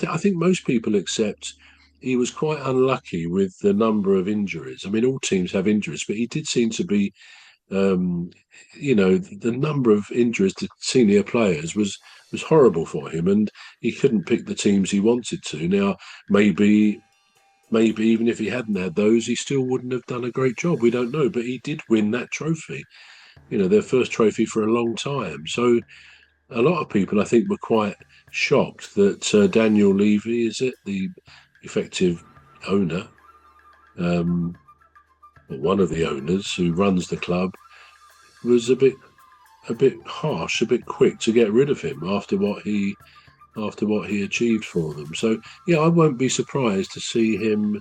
I think most people accept he was quite unlucky with the number of injuries. I mean, all teams have injuries, but he did seem to be, um, the number of injuries to senior players was horrible for him, and he couldn't pick the teams he wanted to. Now, maybe even if he hadn't had those, he still wouldn't have done a great job. We don't know, but he did win that trophy. Their first trophy for a long time. So a lot of people, I think, were quite shocked that Daniel Levy, is it the effective owner, or one of the owners who runs the club, was a bit harsh, a bit quick to get rid of him after what he achieved for them. So yeah, I won't be surprised to see him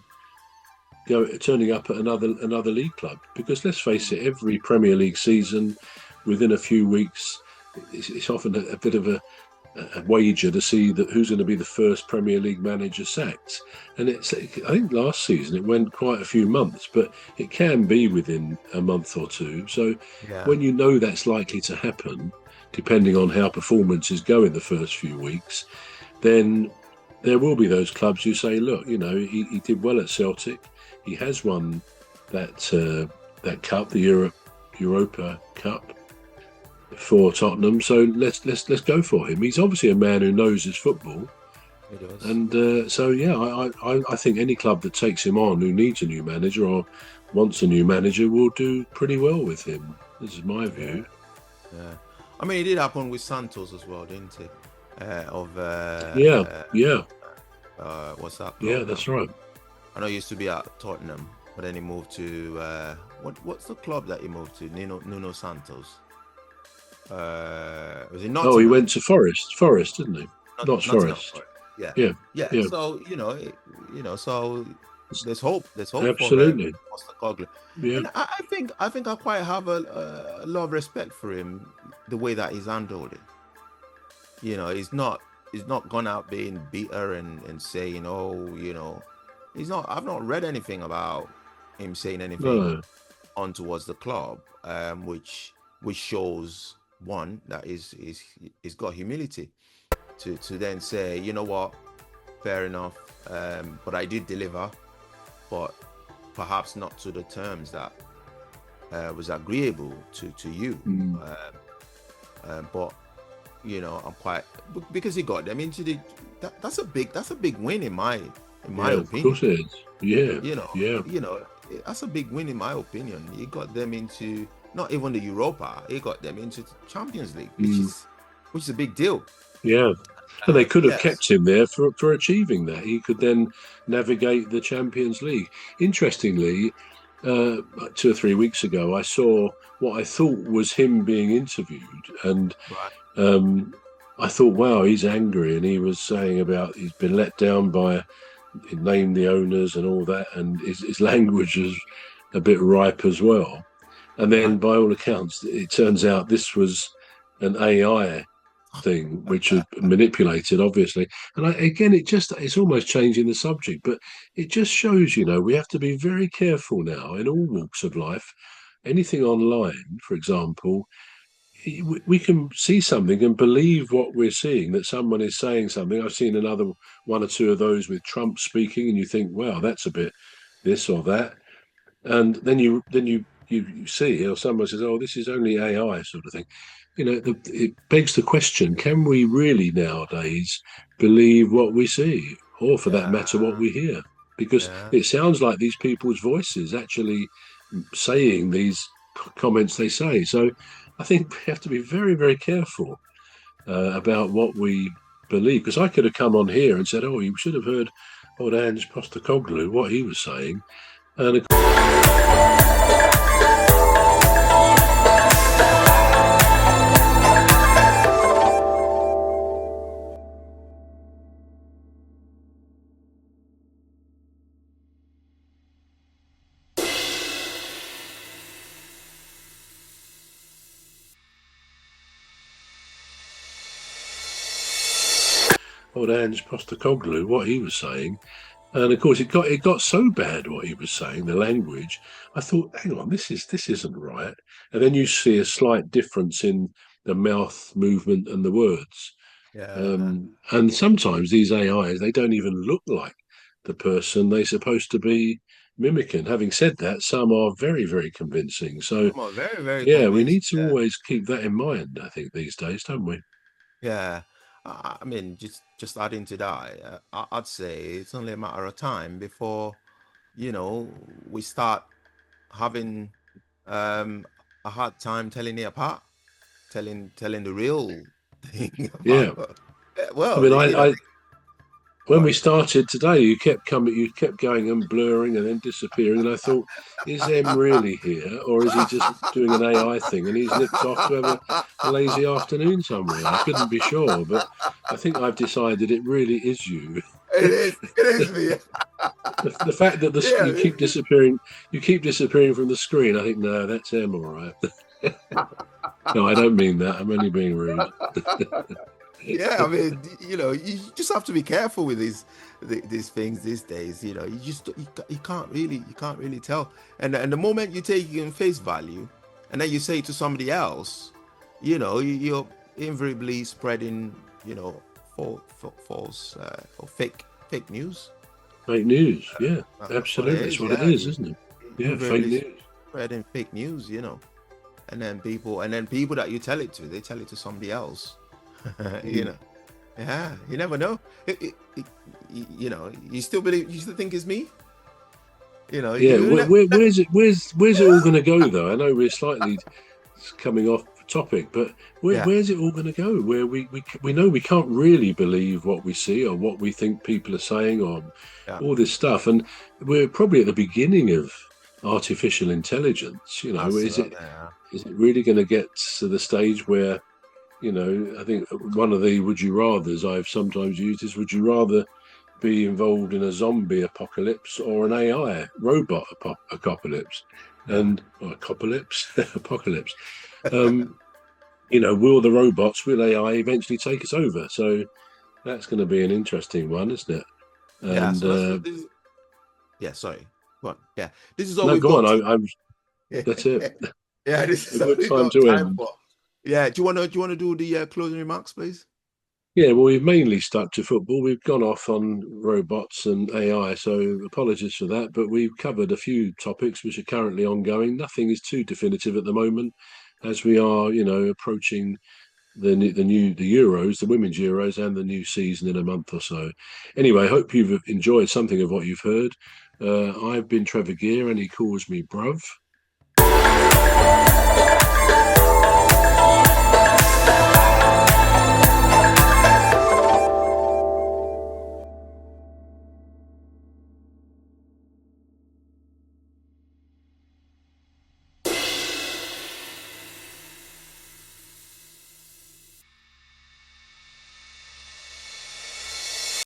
turning up at another league club, because let's face it, every Premier League season, within a few weeks, it's often a bit of a wager to see that who's going to be the first Premier League manager sacked. And I think last season it went quite a few months, but it can be within a month or two. So Yeah. when you know that's likely to happen, depending on how performances go in the first few weeks, then there will be those clubs who say, look, he did well at Celtic. He has won that cup, the Europa Cup, for Tottenham. So let's go for him. He's obviously a man who knows his football, It does. and so yeah, I think any club that takes him on, who needs a new manager or wants a new manager, will do pretty well with him. This is my view. Yeah. I mean, it did happen with Santos as well, didn't it? Yeah, yeah, What's that yeah. club That's now? right. I know he used to be at Tottenham, but then he moved to what's the club that he moved to? Nuno Santos. Was it Oh, he Nottingham? went to Forest, didn't he? Not Nottingham Forest. Forest. Yeah, Yeah, yeah. yeah, So so there's hope. There's hope for absolutely. Postecoglou, Yeah, and I think I quite have a lot of respect for him, the way that he's handled it. He's not gone out being bitter and saying, oh, he's not. I've not read anything about him saying anything no, on towards the club, which shows one that he's got humility to then say, you know what, fair enough, but I did deliver, but perhaps not to the terms that was agreeable to you. mm, But I'm quite, because he got them into that's a big win in my yeah, of opinion. course it is. Yeah, You know, yeah, you know, that's a big win in my opinion. He got them into not even the Europa. He got them into the Champions League, which mm, is a big deal. yeah. And they could have Yes. kept him there for achieving that. He could then navigate the Champions League. Interestingly, like 2 or 3 weeks ago, I saw what I thought was him being interviewed, and Right. um, I thought, wow, he's angry, and he was saying about he's been let down by, he named the owners and all that, and his language is a bit ripe as well. And then, Right. by all accounts, it turns out this was an AI thing, which was manipulated, obviously. And again, it's almost changing the subject, but it just shows, we have to be very careful now in all walks of life. Anything online, for example, we can see something and believe what we're seeing, that someone is saying something. I've seen another one or two of those with Trump speaking, and you think, wow, that's a bit this or that. And then you see, or someone says, oh, this is only AI, sort of thing. It begs the question: can we really nowadays believe what we see, or for that matter, what Yeah. we hear? Because Yeah. it sounds like these people's voices actually saying these comments they say. So I think we have to be very, very careful about what we believe. Because I could have come on here and said, oh, you should have heard old Ange Postecoglou, what he was saying. And old Ange Postecoglou, what he was saying. And of course, it got so bad what he was saying, the language. I thought, hang on, this isn't right. And then you see a slight difference in the mouth movement and the words. Yeah. And sometimes these AIs, they don't even look like the person they're supposed to be mimicking. Having said that, some are very, very convincing. So, Come on, very, very yeah, we convinced. need to Yeah. always keep that in mind, I think, these days, don't we? Yeah. I mean, just adding to that, I'd say it's only a matter of time before, you know, we start having um a hard time telling it apart, telling the real thing Yeah. about. I Well, mean, you know, go when we on. started today, you kept going and blurring and then disappearing, and I thought, is Em really here, or is he just doing an AI thing and he's nipped off to have a lazy afternoon somewhere? I couldn't be sure, but I think I've decided it really is you. It is me. The fact that Yeah. you keep disappearing from the screen. I think no, that's Em, all right. No, I don't mean that. I'm only being rude. Yeah, I mean, you know, you just have to be careful with these things these days. You know, you can't really tell. And the moment you take it in face value, and then you say it to somebody else, you know, you're invariably spreading, you know, false or fake news. Fake news. Yeah, That's what it absolutely. That's is. what it Yeah, is, you isn't it? Yeah, fake invariably news. spreading fake news. You know, and then people that you tell it to, they tell it to somebody else. You Mm. know. Yeah, you never know. You know, you still think it's me? You know, Yeah, where's it all going to go though? I know we're slightly coming off topic, but yeah, where's it all going to go? Where we know we can't really believe what we see or what we think people are saying or yeah, all this stuff, and we're probably at the beginning of artificial intelligence. You know, absolutely. Yeah, is it really going to get to the stage where I think one of the would you rather's I've sometimes used is would you rather be involved in a zombie apocalypse or an AI robot apocalypse, yeah, and or apocalypse, apocalypse. Um, will AI eventually take us over? So that's going to be an interesting one, isn't it? yeah. And So this is, yeah. Sorry, what? Yeah, this is all no, we've go on. got. I'm. That's it. Yeah, this A is all good we've time got to time end. for. Yeah, do you wanna do the closing remarks, please? Yeah, well, we've mainly stuck to football. We've gone off on robots and AI, so apologies for that. But we've covered a few topics which are currently ongoing. Nothing is too definitive at the moment, as we are, approaching the Euros, the women's Euros, and the new season in a month or so. Anyway, I hope you've enjoyed something of what you've heard. I've been Trevor Gear, and he calls me Bruv.